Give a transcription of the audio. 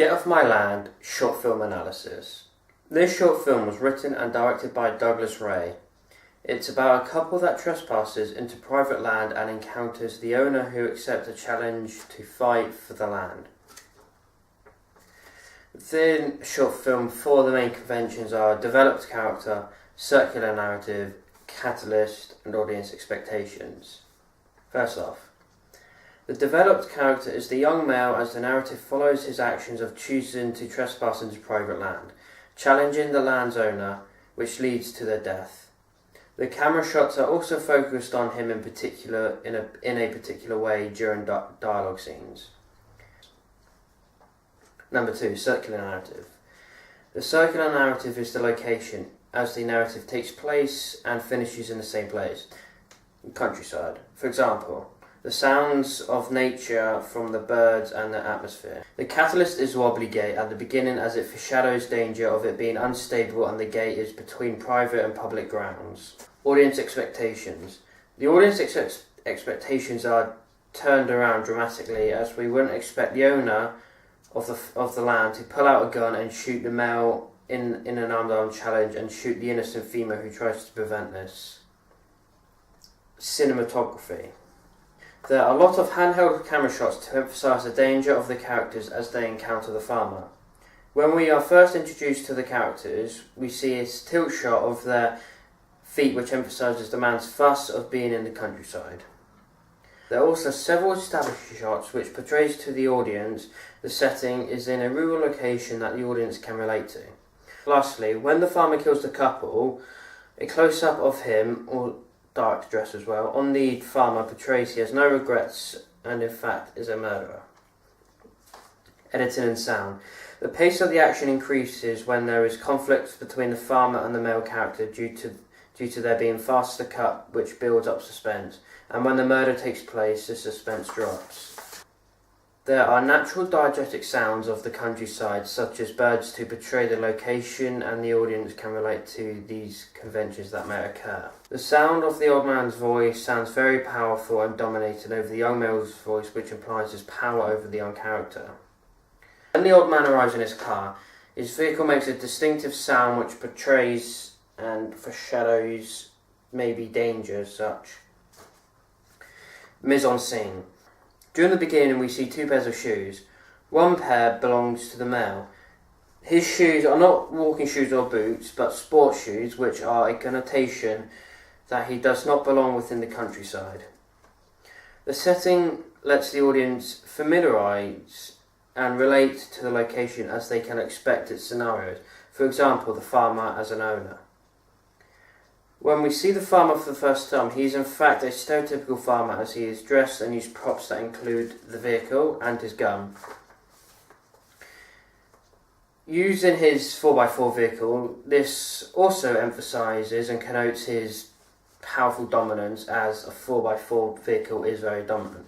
Get Off My Land short film analysis. This short film was written and directed by Douglas Ray. It's about a couple that trespasses into private land and encounters the owner who accepts a challenge to fight for the land. Within short film, four of the main conventions are developed character, circular narrative, catalyst, and audience expectations. First off, the developed character is the young male as the narrative follows his actions of choosing to trespass into private land, challenging the land's owner, which leads to their death. The camera shots are also focused on him in a particular way during dialogue scenes. Number 2, circular narrative. The circular narrative is the location, as the narrative takes place and finishes in the same place. Countryside. For example, the sounds of nature from the birds and the atmosphere. The catalyst is wobbly gate at the beginning as it foreshadows danger of it being unstable and the gate is between private and public grounds. Audience expectations. The audience expectations are turned around dramatically as we wouldn't expect the owner of the land to pull out a gun and shoot the male in an arm-to-arm challenge and shoot the innocent female who tries to prevent this. Cinematography. There are a lot of handheld camera shots to emphasise the danger of the characters as they encounter the farmer. When we are first introduced to the characters, we see a tilt shot of their feet which emphasises the man's fuss of being in the countryside. There are also several established shots which portrays to the audience the setting is in a rural location that the audience can relate to. Lastly, when the farmer kills the couple, a close-up of him, or dark dress as well, on the farmer portrays he has no regrets and in fact is a murderer. Editing and sound. The pace of the action increases when there is conflict between the farmer and the male character due to there being faster cut which builds up suspense, and when the murder takes place the suspense drops. There are natural diegetic sounds of the countryside such as birds to portray the location and the audience can relate to these conventions that may occur. The sound of the old man's voice sounds very powerful and dominated over the young male's voice which implies his power over the young character. When the old man arrives in his car, his vehicle makes a distinctive sound which portrays and foreshadows maybe danger as such. Mise-en-scene. During the beginning we see two pairs of shoes. One pair belongs to the male. His shoes are not walking shoes or boots, but sports shoes, which are a connotation that he does not belong within the countryside. The setting lets the audience familiarise and relate to the location as they can expect its scenarios. For example, the farmer as an owner. When we see the farmer for the first time, he is in fact a stereotypical farmer as he is dressed and used props that include the vehicle and his gun. Used in his 4x4 vehicle, this also emphasises and connotes his powerful dominance as a 4x4 vehicle is very dominant.